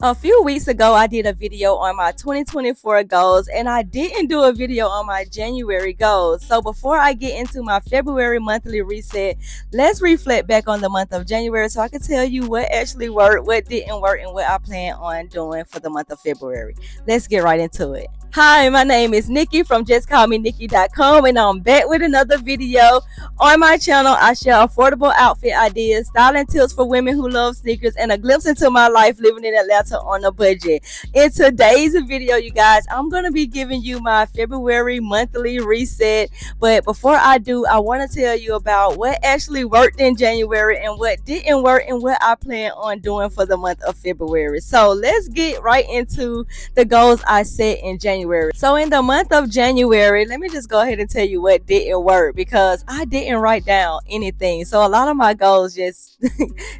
A few weeks ago, I did a video on my 2024 goals, and I didn't do a video on my January goals. So, before I get into my February monthly reset, let's reflect back on the month of January so I can tell you what actually worked, what didn't work, and what I plan on doing for the month of February. Let's get right into it. Hi, my name is Nikki from JustCallMeNikki.com, and I'm back with another video. On my channel, I share affordable outfit ideas, styling tips for women who love sneakers, and a glimpse into my life living in Atlanta on a budget. In today's video, you guys, I'm going to be giving you my February monthly reset. But before I do, I want to tell you about what actually worked in January and what didn't work and what I plan on doing for the month of February. So let's get right into the goals I set in January. So in the month of January, let me just go ahead and tell you what didn't work because I didn't write down anything. So a lot of my goals just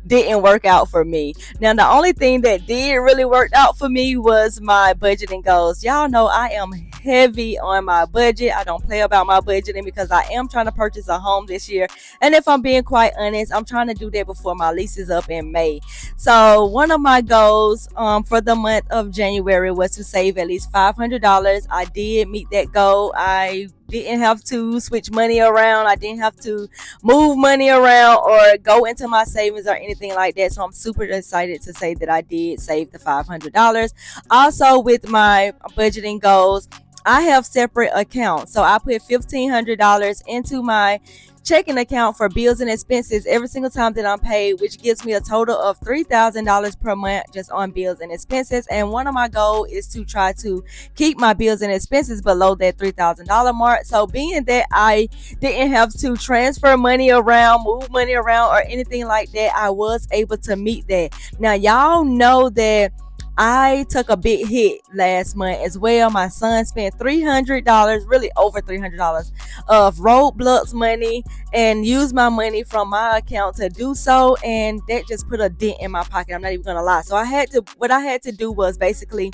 didn't work out for me. Now the only thing that did really work out for me was my budgeting goals. Y'all know I am heavy on my budget. I don't play about my budgeting because I am trying to purchase a home this year. And if I'm being quite honest, I'm trying to do that before my lease is up in May. So one of my goals for the month of January was to save at least $500. I did meet that goal. I didn't have to switch money around. I didn't have to move money around or go into my savings or anything like that. So I'm super excited to say that I did save the $500. Also, with my budgeting goals, I have separate accounts. So I put $1,500 into my checking account for bills and expenses every single time that I'm paid, which gives me a total of $3,000 per month just on bills and expenses. And one of my goals is to try to keep my bills and expenses below that $3,000 mark. So being that I didn't have to transfer money around, move money around, or anything like that, I was able to meet that. Now, y'all know that I took a big hit last month as well. My son spent $300, really over $300 of Roblox money and used my money from my account to do so. And that just put a dent in my pocket. I'm not even going to lie. So what I had to do was basically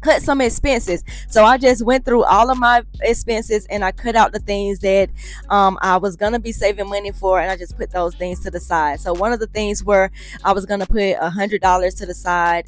cut some expenses. So I just went through all of my expenses and I cut out the things that I was gonna be saving money for, and I just put those things to the side. So one of the things where I was gonna put $100 to the side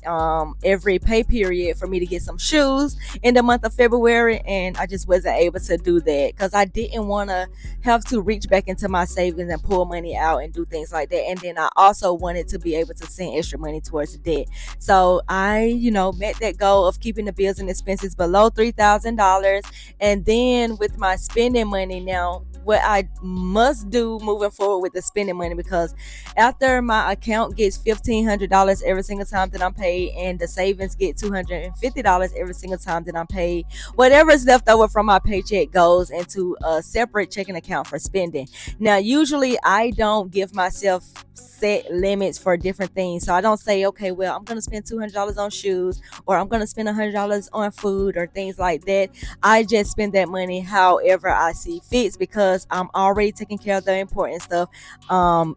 every pay period for me to get some shoes in the month of February, and I just wasn't able to do that because I didn't want to have to reach back into my savings and pull money out and do things like that. And then I also wanted to be able to send extra money towards the debt. So I, met that goal of keeping the bills and expenses below $3,000. And then with my spending money now, what I must do moving forward with the spending money, because after my account gets $1,500 every single time that I'm paid, and the savings get $250 every single time that I'm paid, whatever is left over from my paycheck goes into a separate checking account for spending. Now, usually I don't give myself set limits for different things. So I don't say, okay, well, I'm going to spend $200 on shoes, or I'm going to spend $100 on food or things like that. I just spend that money however I see fits because I'm already taking care of the important stuff.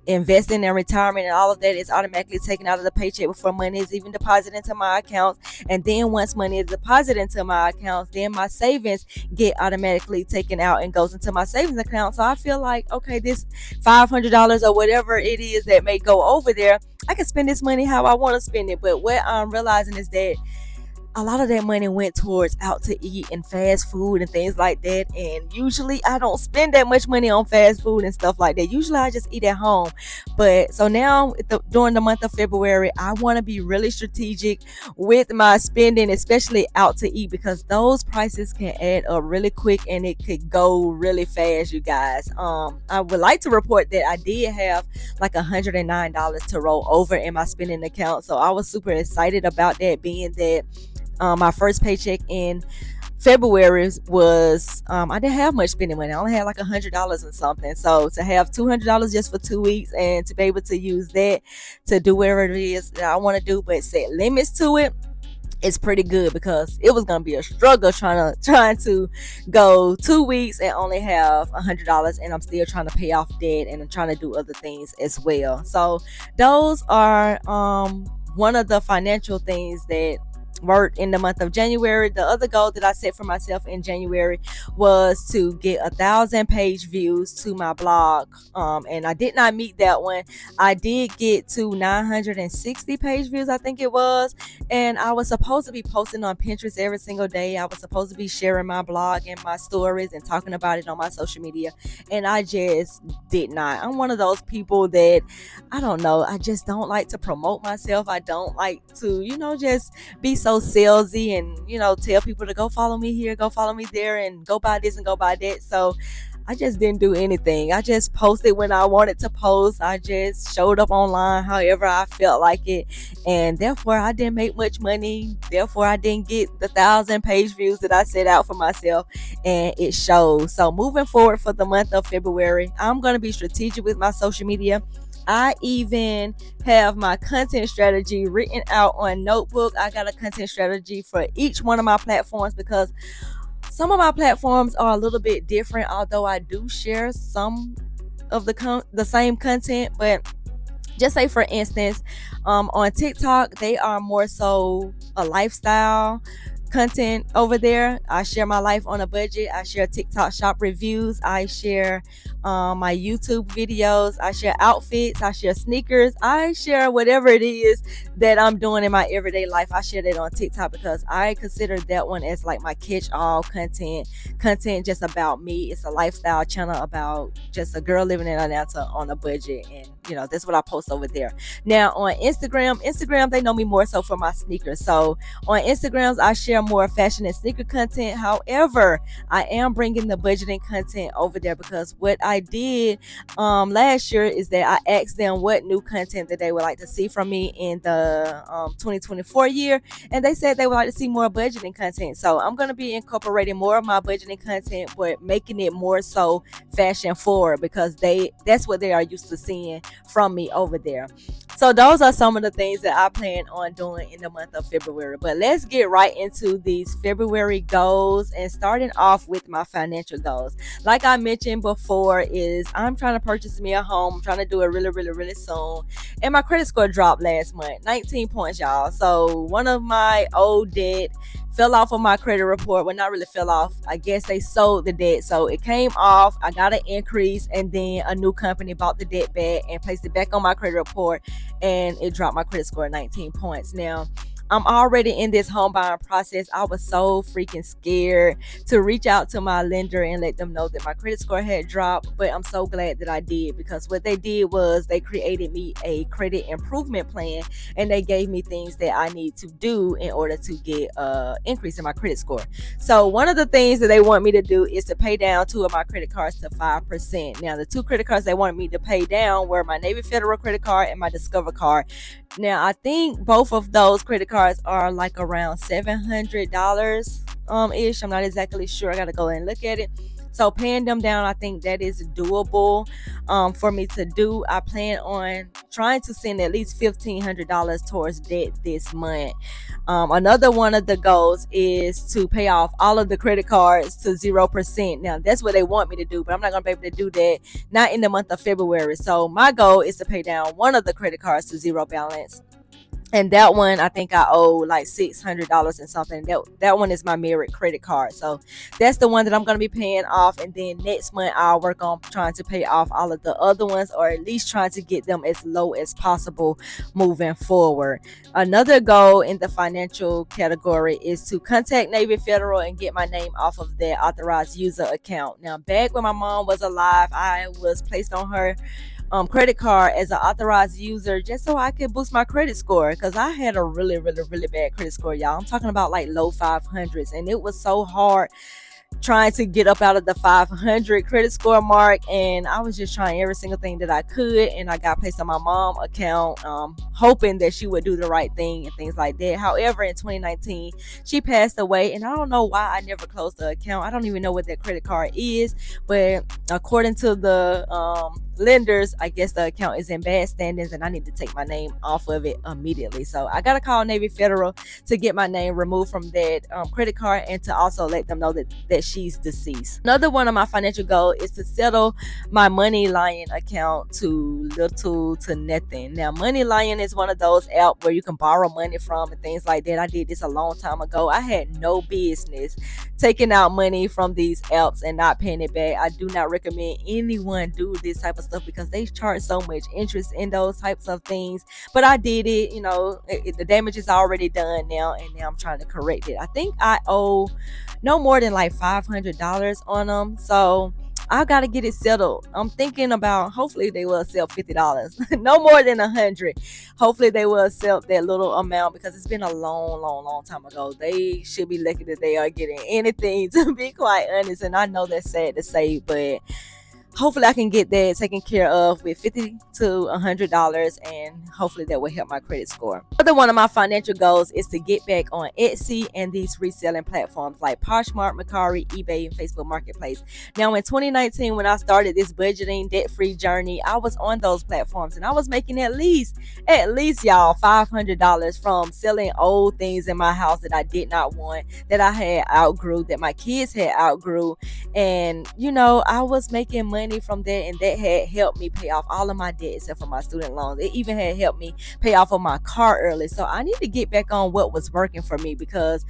Investing in retirement and all of that is automatically taken out of the paycheck before money is even deposited into my accounts. And then once money is deposited into my accounts, then my savings get automatically taken out and goes into my savings account. So I feel like, okay, this $500 or whatever it is that may go over there, I can spend this money how I want to spend it. But what I'm realizing is that a lot of that money went towards out to eat and fast food and things like that. And usually I don't spend that much money on fast food and stuff like that. Usually I just eat at home. But so now during the month of February, I want to be really strategic with my spending, especially out to eat, because those prices can add up really quick and it could go really fast, you guys. I would like to report that I did have like $109 to roll over in my spending account. So I was super excited about that, being that my first paycheck in February was I didn't have much spending money. I only had like $100 and something. So to have $200 just for 2 weeks and to be able to use that to do whatever it is that I want to do, but set limits to it, it's pretty good, because it was gonna be a struggle trying to go 2 weeks and only have $100, and I'm still trying to pay off debt and I'm trying to do other things as well. So those are one of the financial things that worked in the month of January. The other goal that I set for myself in January was to get 1,000 page views to my blog. And I did not meet that one. I did get to 960 page views, I think it was. And I was supposed to be posting on Pinterest every single day. I was supposed to be sharing my blog and my stories and talking about it on my social media. And I just did not. I'm one of those people that, I don't know, I just don't like to promote myself. I don't like to, just be so salesy and, tell people to go follow me here, go follow me there, and go buy this and go buy that. So I just didn't do anything. I just posted when I wanted to post. I just showed up online however I felt like it. And therefore, I didn't make much money. Therefore, I didn't get the 1,000 page views that I set out for myself. And it shows. So moving forward for the month of February, I'm going to be strategic with my social media. I even have my content strategy written out on notebook. I got a content strategy for each one of my platforms because some of my platforms are a little bit different, although I do share some of the same content. But just say, for instance, on TikTok, they are more so a lifestyle content over there. I share my life on a budget. I share TikTok shop reviews. I share my YouTube videos. I share outfits. I share sneakers. I share whatever it is that I'm doing in my everyday life. I share that on TikTok because I consider that one as like my catch-all content just about me. It's a lifestyle channel about just a girl living in Atlanta on a budget, and that's what I post over there. Now on Instagram, they know me more so for my sneakers. So on Instagrams, I share more fashion and sneaker content. However, I am bringing the budgeting content over there because what I did last year is that I asked them what new content that they would like to see from me in the 2024 year, and they said they would like to see more budgeting content. So I'm going to be incorporating more of my budgeting content, but making it more so fashion forward because that's what they are used to seeing from me over there. So those are some of the things that I plan on doing in the month of February. But let's get right into these February goals, and starting off with my financial goals. Like I mentioned before, is I'm trying to purchase me a home. I'm trying to do it really, really, really soon. And my credit score dropped last month, 19 points, y'all. So one of my old debt fell off of my credit report. Well, not really fell off. I guess they sold the debt. So it came off. I got an increase, and then a new company bought the debt back and placed it back on my credit report, and it dropped my credit score 19 points. Now, I'm already in this home buying process. I was so freaking scared to reach out to my lender and let them know that my credit score had dropped, but I'm so glad that I did, because what they did was they created me a credit improvement plan, and they gave me things that I need to do in order to get an increase in my credit score. So one of the things that they want me to do is to pay down 2 of my credit cards to 5%. Now, the 2 credit cards they wanted me to pay down were my Navy Federal credit card and my Discover card. Now, I think both of those credit cards are like around $700 ish. I'm not exactly sure. I gotta go and look at it. So paying them down, I think that is doable for me to do. I plan on trying to send at least $1,500 towards debt this month. Another one of the goals is to pay off all of the credit cards to 0%. Now, that's what they want me to do, but I'm not going to be able to do that, not in the month of February. So my goal is to pay down one of the credit cards to zero balance. And that one, I think I owe like $600 and something. That one is my Merit credit card. So that's the one that I'm going to be paying off. And then next month, I'll work on trying to pay off all of the other ones, or at least trying to get them as low as possible moving forward. Another goal in the financial category is to contact Navy Federal and get my name off of their authorized user account. Now, back when my mom was alive, I was placed on her credit card as an authorized user just so I could boost my credit score, because I had a really, really, really bad credit score, y'all. I'm talking about like low 500s, and it was so hard trying to get up out of the 500 credit score mark, and I was just trying every single thing that I could, and I got placed on my mom account, hoping that she would do the right thing and things like that. However, in 2019 she passed away, and I don't know why I never closed the account. I don't even know what that credit card is, but according to the lenders, I guess the account is in bad standings and I need to take my name off of it immediately. So I gotta call Navy Federal to get my name removed from that credit card, and to also let them know that that she's deceased. Another one of my financial goals is to settle my Money Lion account to little to nothing. Now, Money Lion is one of those apps where you can borrow money from and things like that. I did this a long time ago. I had no business taking out money from these apps and not paying it back. I do not recommend anyone do this type of stuff because they charge so much interest in those types of things. But I did it, the damage is already done now, and now I'm trying to correct it. I think I owe no more than like $500 on them. So I gotta get it settled. I'm thinking about hopefully they will accept $50, no more than $100. Hopefully they will accept that little amount because it's been a long time ago. They should be lucky that they are getting anything, to be quite honest. And I know that's sad to say, but hopefully I can get that taken care of with $50 to $100, and hopefully that will help my credit score. Another one of my financial goals is to get back on Etsy and these reselling platforms like Poshmark, Mercari, eBay, and Facebook Marketplace. Now, in 2019, when I started this budgeting debt-free journey, I was on those platforms and I was making at least y'all $500 from selling old things in my house that I did not want, that I had outgrew, that my kids had outgrew, and I was making money from that, and that had helped me pay off all of my debt except for my student loans. It even had helped me pay off on my car early. So I need to get back on what was working for me because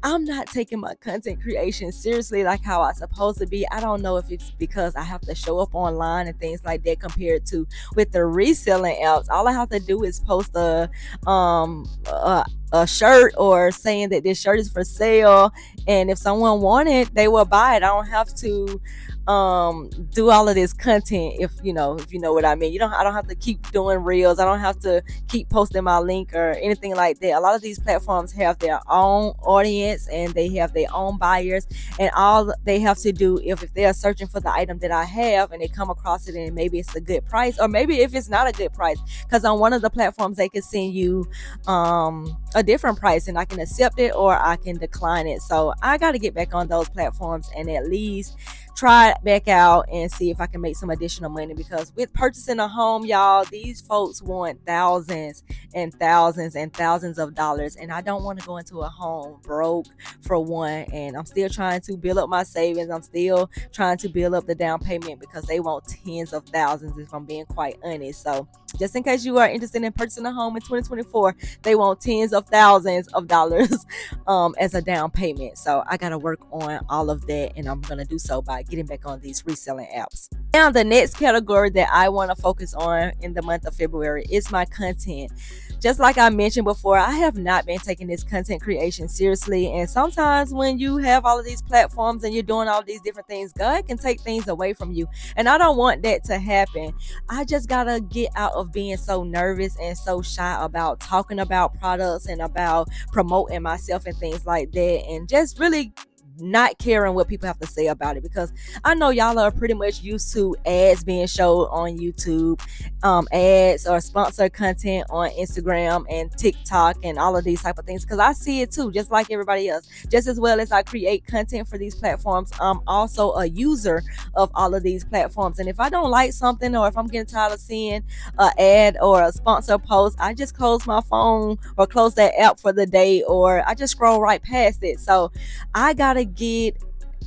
I'm not taking my content creation seriously like how I supposed to be. I don't know if it's because I have to show up online and things like that compared to with the reselling apps. All I have to do is post a shirt or saying that this shirt is for sale, and if someone want it, they will buy it. I don't have to do all of this content, if you know what I mean. I don't have to keep doing reels. I don't have to keep posting my link or anything like that. A lot of these platforms have their own audience and they have their own buyers, and all they have to do, if they are searching for the item that I have and they come across it and maybe it's a good price, or maybe if it's not a good price, because on one of the platforms they can send you a different price and I can accept it or I can decline it. So I got to get back on those platforms and at least try it back out and see if I can make some additional money, because with purchasing a home, y'all, these folks want thousands and thousands and thousands of dollars, and I don't want to go into a home broke, for one. And I'm still trying to build up my savings. I'm still trying to build up the down payment because they want tens of thousands, if I'm being quite honest. So just in case you are interested in purchasing a home in 2024, they want tens of thousands of dollars as a down payment. So I got to work on all of that, and I'm going to do so by getting back on these reselling apps. Now, the next category that I want to focus on in the month of February is my content. Just like I mentioned before, I have not been taking this content creation seriously. And sometimes when you have all of these platforms and you're doing all these different things, God can take things away from you. And I don't want that to happen. I just got to get out of being so nervous and so shy about talking about products and about promoting myself and things like that. And just really not caring what people have to say about it, because I know y'all are pretty much used to ads being showed on YouTube, ads or sponsored content on Instagram and TikTok and all of these type of things, because I see it too, just like everybody else. Just as well as I create content for these platforms, I'm also a user of all of these platforms, and if I don't like something or if I'm getting tired of seeing an ad or a sponsor post, I just close my phone or close that app for the day, or I just scroll right past it. So I gotta get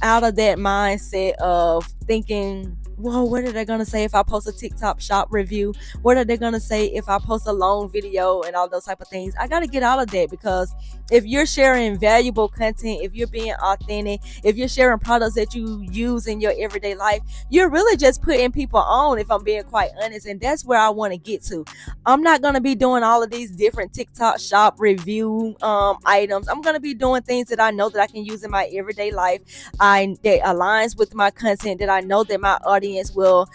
out of that mindset of thinking, whoa, what are they going to say if I post a TikTok shop review? What are they going to say if I post a long video and all those type of things? I got to get out of that, because if you're sharing valuable content, if you're being authentic, if you're sharing products that you use in your everyday life, you're really just putting people on, if I'm being quite honest. And that's where I want to get to. I'm not going to be doing all of these different TikTok shop review items. I'm going to be doing things that I know that I can use in my everyday life, that aligns with my content, that I know that my audience will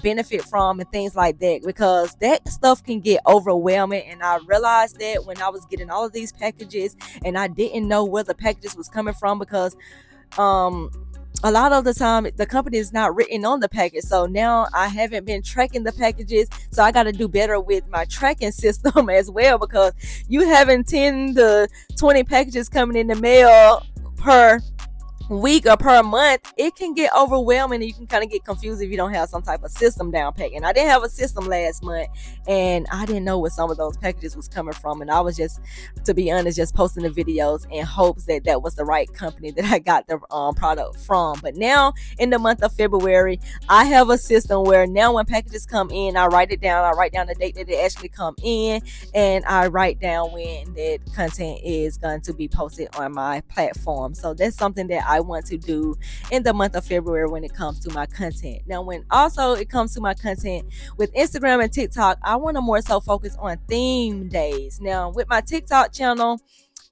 benefit from, and things like that, because that stuff can get overwhelming. And I realized that when I was getting all of these packages and I didn't know where the packages was coming from, because a lot of the time the company is not written on the package. So now I haven't been tracking the packages, so I got to do better with my tracking system as well, because you having 10 to 20 packages coming in the mail per week or per month, it can get overwhelming and you can kind of get confused if you don't have some type of system down pat. And I didn't have a system last month, and I didn't know where some of those packages was coming from. And I was just, to be honest, just posting the videos in hopes that that was the right company that I got the product from. But now in the month of February, I have a system where now when packages come in, I write it down. I write down the date that they actually come in, and I write down when that content is going to be posted on my platform. So that's something that I want to do in the month of February when it comes to my content. Now, when also it comes to my content with Instagram and TikTok, I want to more so focus on theme days. Now, with my TikTok channel,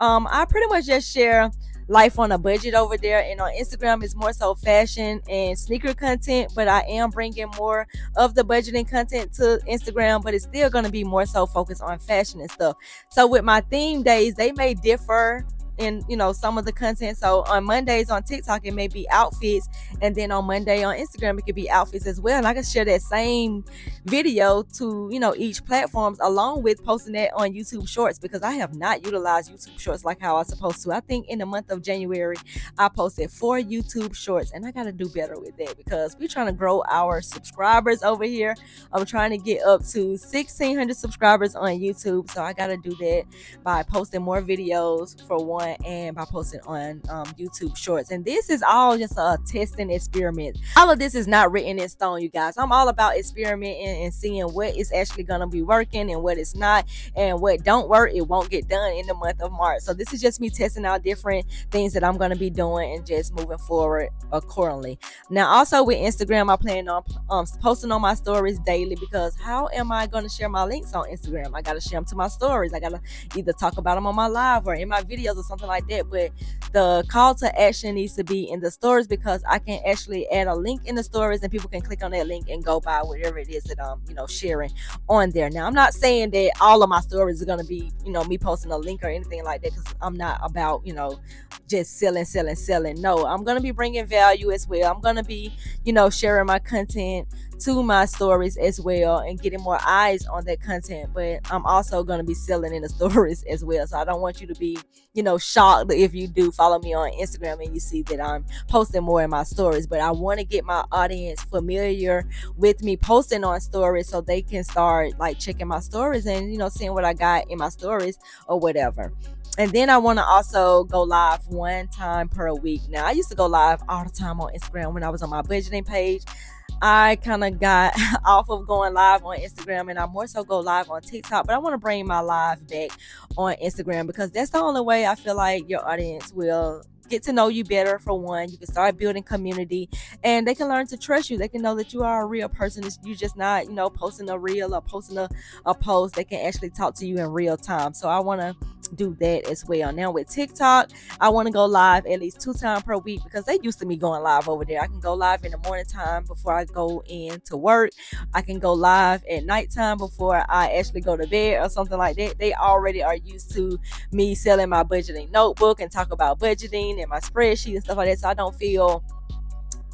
I pretty much just share life on a budget over there, and on Instagram it's more so fashion and sneaker content, but I am bringing more of the budgeting content to Instagram, but it's still going to be more so focused on fashion and stuff. So with my theme days, they may differ in some of the content. So on Mondays on TikTok it may be outfits, and then on Monday on Instagram it could be outfits as well, and I can share that same video to each platforms, along with posting that on YouTube Shorts, because I have not utilized YouTube Shorts like how I was supposed to. I think in the month of January I posted 4 YouTube Shorts, and I got to do better with that because we're trying to grow our subscribers over here. I'm trying to get up to 1,600 subscribers on YouTube, so I got to do that by posting more videos for one, and by posting on YouTube Shorts. And this is all just a testing experiment. All of this is not written in stone, you guys. I'm all about experimenting and seeing what is actually going to be working and what is not, and what don't work, it won't get done in the month of March. So this is just me testing out different things that I'm going to be doing and just moving forward accordingly. Now, also with Instagram, I plan on posting on my stories daily, because how am I going to share my links on Instagram? I got to share them to my stories. I got to either talk about them on my live or in my videos or something like that. But the call to action needs to be in the stories, because I can actually add a link in the stories and people can click on that link and go buy whatever it is that I'm sharing on there. Now, I'm not saying that all of my stories are going to be me posting a link or anything like that, because I'm not about just selling. No, I'm going to be bringing value as well. I'm going to be sharing my content to my stories as well and getting more eyes on that content, but I'm also going to be selling in the stories as well. So I don't want you to be shocked if you do follow me on Instagram and you see that I'm posting more in my stories. But I want to get my audience familiar with me posting on stories, so they can start like checking my stories and seeing what I got in my stories or whatever. And then I want to also go live 1 time per week. Now, I used to go live all the time on Instagram when I was on my budgeting page. I kind of got off of going live on Instagram, and I more so go live on TikTok, but I want to bring my live back on Instagram, because that's the only way I feel like your audience will get to know you better. For one, you can start building community, and they can learn to trust you. They can know that you are a real person. You're just not posting a reel or posting a post. They can actually talk to you in real time. So I want to do that as well. Now with TikTok, I want to go live at least 2 times per week, because they used to me going live over there. I can go live in the morning time before I go in to work. I can go live at nighttime before I actually go to bed or something like that. They already are used to me selling my budgeting notebook and talk about budgeting and my spreadsheet and stuff like that. So I don't feel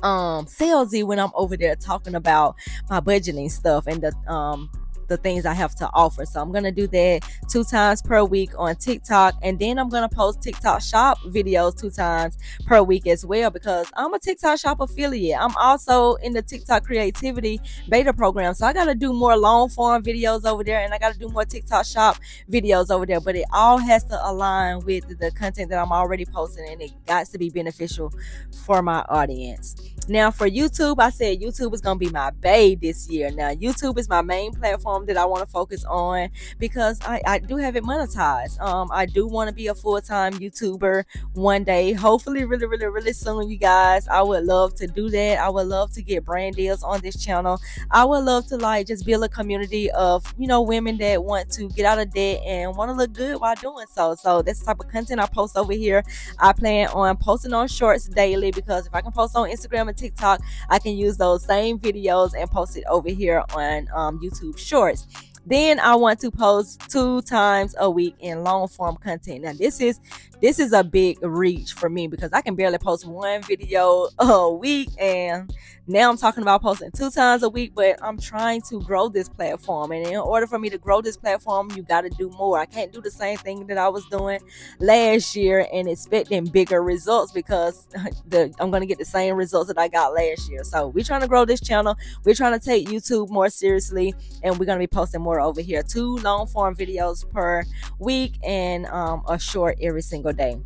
salesy when I'm over there talking about my budgeting stuff and the things I have to offer. So I'm going to do that 2 times per week on TikTok. And then I'm going to post TikTok shop videos 2 times per week as well, because I'm a TikTok shop affiliate. I'm also in the TikTok creativity beta program. So I got to do more long form videos over there, and I got to do more TikTok shop videos over there. But it all has to align with the content that I'm already posting, and it got to be beneficial for my audience. Now for YouTube, I said YouTube is going to be my babe this year. Now YouTube is my main platform that I want to focus on, because I do have it monetized. I do want to be a full-time YouTuber one day, hopefully really soon, you guys. I would love to do that. I would love to get brand deals on this channel. I would love to just build a community of women that want to get out of debt and want to look good while doing so. So that's the type of content I post over here. I plan on posting on Shorts daily, because if I can post on Instagram and TikTok, I can use those same videos and post it over here on YouTube Shorts. Then I want to post 2 times a week in long form content. Now this is a big reach for me because I can barely post one video a week, and now I'm talking about posting 2 times a week. But I'm trying to grow this platform, and in order for me to grow this platform, you got to do more. I can't do the same thing that I was doing last year and expecting bigger results, because I'm going to get the same results that I got last year. So we're trying to grow this channel. We're trying to take YouTube more seriously, and we're going to be posting more over here. 2 long form videos per week, and a short every single day.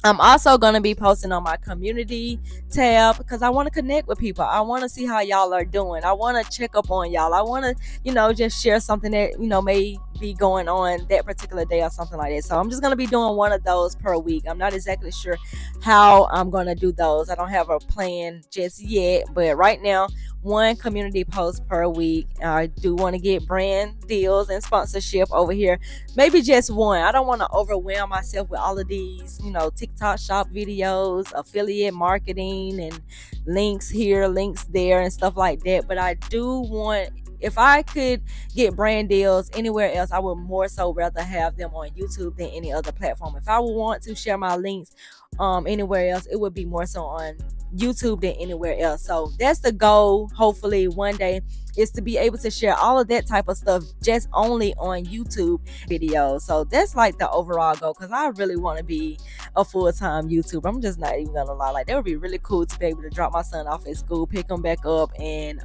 I'm also going to be posting on my community tab because I want to connect with people. I want to see how y'all are doing. I want to check up on y'all. I want to, just share something that, may be going on that particular day or something like that. So I'm just going to be doing one of those per week. I'm not exactly sure how I'm going to do those. I don't have a plan just yet, but right now, one community post per week. I do want to get brand deals and sponsorship over here. Maybe just one. I don't want to overwhelm myself with all of these, TikTok shop videos, affiliate marketing, and links here, links there, and stuff like that. But I do want, if I could get brand deals anywhere else, I would more so rather have them on YouTube than any other platform. If I would want to share my links anywhere else, it would be more so on YouTube than anywhere else. So that's the goal. Hopefully one day is to be able to share all of that type of stuff just only on YouTube videos. So that's like the overall goal, because I really want to be a full-time YouTuber. I'm just not even gonna lie. Like, that would be really cool to be able to drop my son off at school, pick him back up, and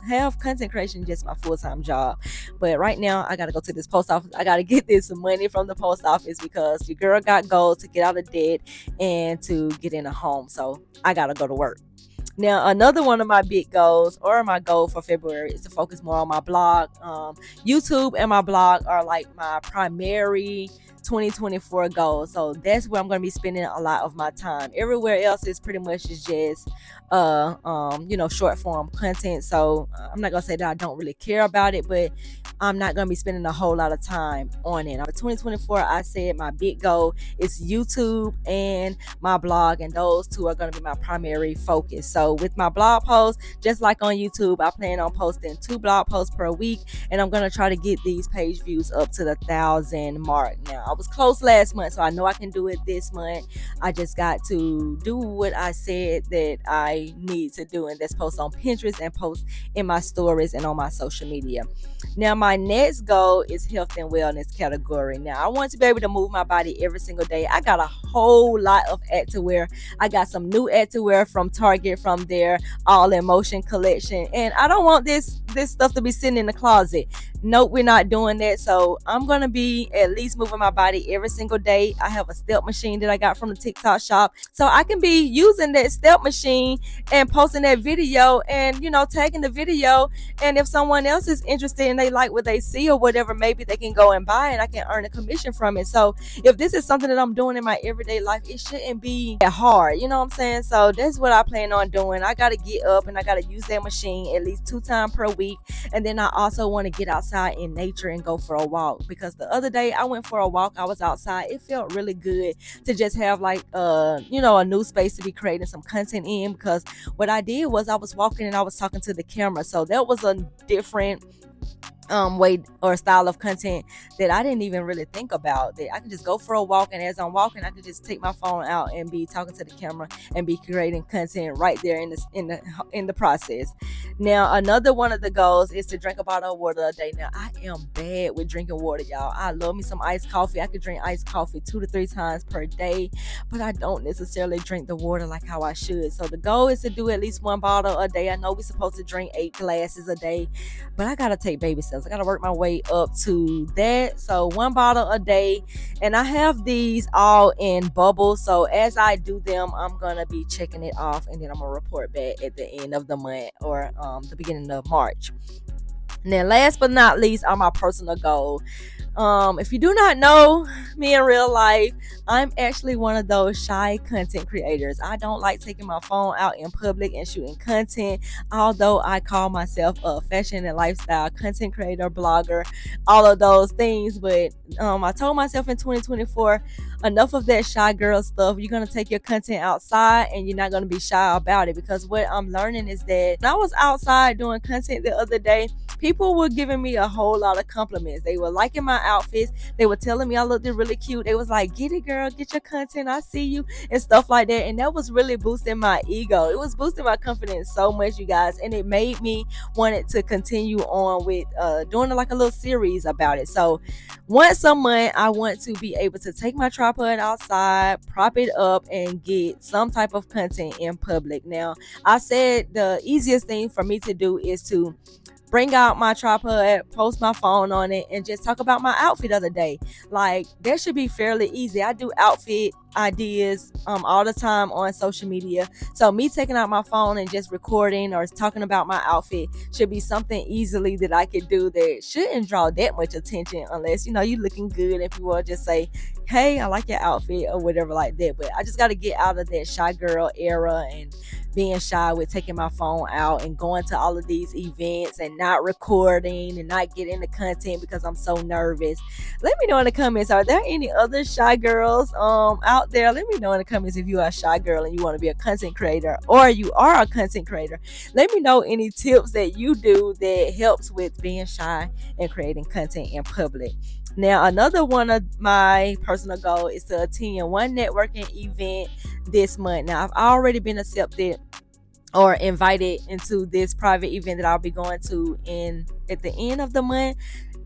have content creation just my full-time job. But right now I gotta go to this post office. I gotta get this money from the post office because your girl got goals to get out of debt and to get in a home. So I gotta go to work. Now, another one of my big goals, or my goal for February, is to focus more on my blog. YouTube and my blog are like my primary 2024 goals. So that's where I'm going to be spending a lot of my time. Everywhere else is pretty much just short form content. So I'm not going to say that I don't really care about it, but I'm not going to be spending a whole lot of time on it. For 2024, I said my big goal is YouTube and my blog, and those two are going to be my primary focus. So with my blog posts, just like on YouTube, I plan on posting 2 blog posts per week, and I'm going to try to get these page views up to the 1,000 mark. Now, I was close last month, so I know I can do it this month. I just got to do what I said that I need to do, and that's post on Pinterest and post in my stories and on my social media. Now, my next goal is health and wellness category. Now, I want to be able to move my body every single day. I got a whole lot of activewear. I got some new activewear from Target from their All in Motion collection, and I don't want this stuff to be sitting in the closet. Nope, we're not doing that. So I'm gonna be at least moving my body every single day. I have a step machine that I got from the TikTok shop, so I can be using that step machine and posting that video, and tagging the video. And if someone else is interested and they like what they see or whatever, maybe they can go and buy it. I can earn a commission from it. So if this is something that I'm doing in my everyday life, it shouldn't be that hard. You know what I'm saying? So that's what I plan on doing. I gotta get up and I gotta use that machine at least 2 times per week. And then I also want to get outside in nature and go for a walk, because the other day I went for a walk. I was outside. It felt really good to just have like a new space to be creating some content in, because what I did was I was walking and I was talking to the camera. So that was a different way or style of content that I didn't even really think about, that I can just go for a walk, and as I'm walking I can just take my phone out and be talking to the camera and be creating content right there in the process. Now, another one of the goals is to drink a bottle of water a day. Now, I am bad with drinking water, y'all. I love me some iced coffee. I could drink iced coffee 2 to 3 times per day, but I don't necessarily drink the water like how I should. So the goal is to do at least 1 bottle a day. I know we're supposed to drink 8 glasses a day, but I gotta take baby steps. I gotta work my way up to that. So 1 bottle a day, and I have these all in bubbles. So as I do them, I'm gonna be checking it off, and then I'm gonna report back at the end of the month, or the beginning of March. Now, last but not least, are my personal goal. If you do not know me in real life, I'm actually one of those shy content creators. I don't like taking my phone out in public and shooting content, although I call myself a fashion and lifestyle content creator, blogger, all of those things. But I told myself in 2024, enough of that shy girl stuff. You're going to take your content outside and you're not going to be shy about it, because what I'm learning is that when I was outside doing content the other day, people were giving me a whole lot of compliments. They were liking my outfits. They were telling me I looked really cute. They was like, get it, girl, get your content, I see you, and stuff like that. And that was really boosting my ego. It was boosting my confidence so much, you guys, and it made me want it to continue on with doing like a little series about it. So once a month, I want to be able to take my tripod outside, prop it up, and get some type of content in public. Now, I said the easiest thing for me to do is to bring out my tripod, post my phone on it, and just talk about my outfit of the day. Like, that should be fairly easy. I do outfit ideas all the time on social media. So me taking out my phone and just recording or talking about my outfit should be something easily that I could do that shouldn't draw that much attention, unless, you looking good and people will just say, hey, I like your outfit or whatever like that. But I just got to get out of that shy girl era and being shy with taking my phone out and going to all of these events and not recording and not getting the content because I'm so nervous. Let me know in the comments, are there any other shy girls out there? Let me know in the comments if you are a shy girl and you want to be a content creator, or you are a content creator. Let me know any tips that you do that helps with being shy and creating content in public. Now, another one of my personal goals is to attend one networking event this month. Now, I've already been accepted or invited into this private event that I'll be going to at the end of the month.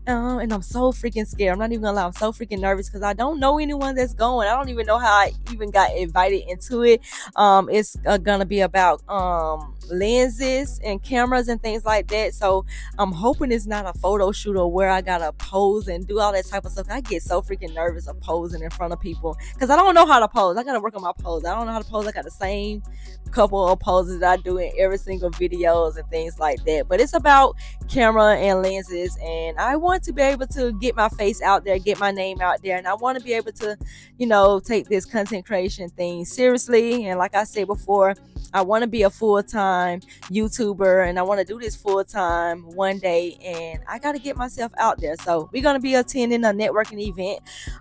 And I'm so freaking scared. I'm not even gonna lie, I'm so freaking nervous because I don't know anyone that's going. I don't even know how I even got invited into it. It's gonna be about lenses and cameras and things like that. So I'm hoping it's not a photo shoot or where I gotta pose and do all that type of stuff. I get so freaking nervous of posing in front of people because I don't know how to pose. I gotta work on my pose. I don't know how to pose. I got the same couple of poses that I do in every single videos and things like that. But it's about camera and lenses, and I want to be able to get my face out there, get my name out there, and I want to be able to, take this content creation thing seriously. And like I said before, I want to be a full-time YouTuber, and I want to do this full-time one day, and I got to get myself out there. So we're going to be attending a networking event.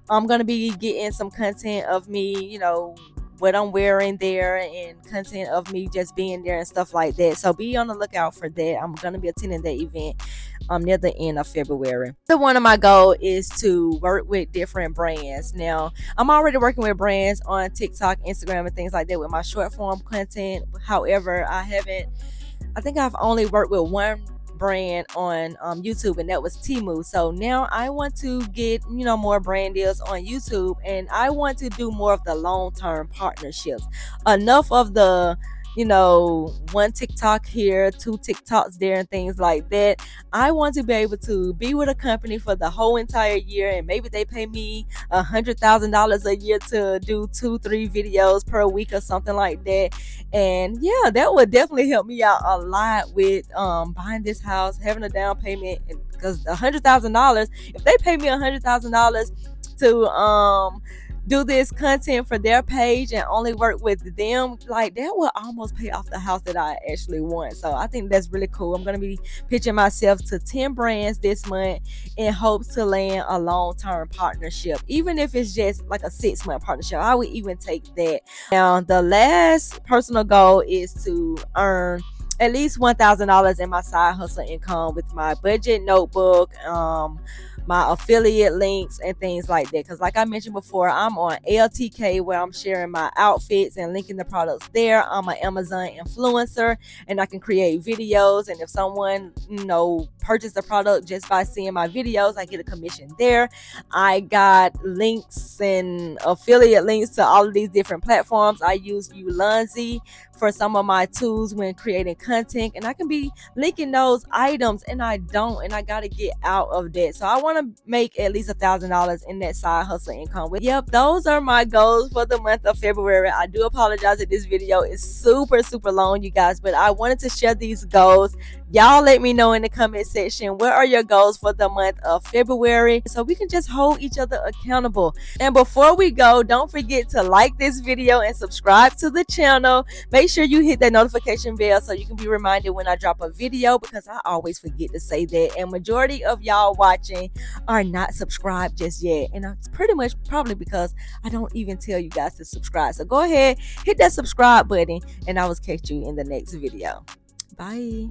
I'm going to be getting some content of me, what I'm wearing there, and content of me just being there and stuff like that. So be on the lookout for that. I'm going to be attending that event near the end of February. So one of my goals is to work with different brands. Now, I'm already working with brands on TikTok, Instagram, and things like that with my short form content. However, I think I've only worked with one brand on YouTube, and that was Temu. So now I want to get more brand deals on YouTube, and I want to do more of the long-term partnerships. Enough of the one TikTok here, two TikToks there, and things like that. I want to be able to be with a company for the whole entire year, and maybe they pay me $100,000 a year to do 2-3 videos per week or something like that. And yeah, that would definitely help me out a lot with buying this house, having a down payment, because $100,000, if they pay me $100,000 to do this content for their page and only work with them, like, that will almost pay off the house that I actually want. So I think that's really cool. I'm going to be pitching myself to 10 brands this month in hopes to land a long-term partnership. Even if it's just like a 6-month partnership, I would even take that. Now, the last personal goal is to earn at least $1,000 in my side hustle income with my budget notebook, my affiliate links, and things like that. Because like I mentioned before, I'm on LTK, where I'm sharing my outfits and linking the products there. I'm an Amazon influencer, and I can create videos, and if someone purchase the product just by seeing my videos, I get a commission there. I got links and affiliate links to all of these different platforms. I use Ulanzi for some of my tools when creating content, and I can be linking those items, and I gotta get out of that. So I want to make at least $1,000 in that side hustle income. Yep, those are my goals for the month of February. I do apologize that this video is super long, you guys, but I wanted to share these goals, Y'all let me know in the comment section, what are your goals for the month of February, so we can just hold each other accountable. And before we go, don't forget to like this video and subscribe to the channel. Make sure you hit that notification bell so you can be reminded when I drop a video, because I always forget to say that, and majority of y'all watching are not subscribed just yet, and it's pretty much probably because I don't even tell you guys to subscribe. So go ahead, hit that subscribe button, and I will catch you in the next video. Bye.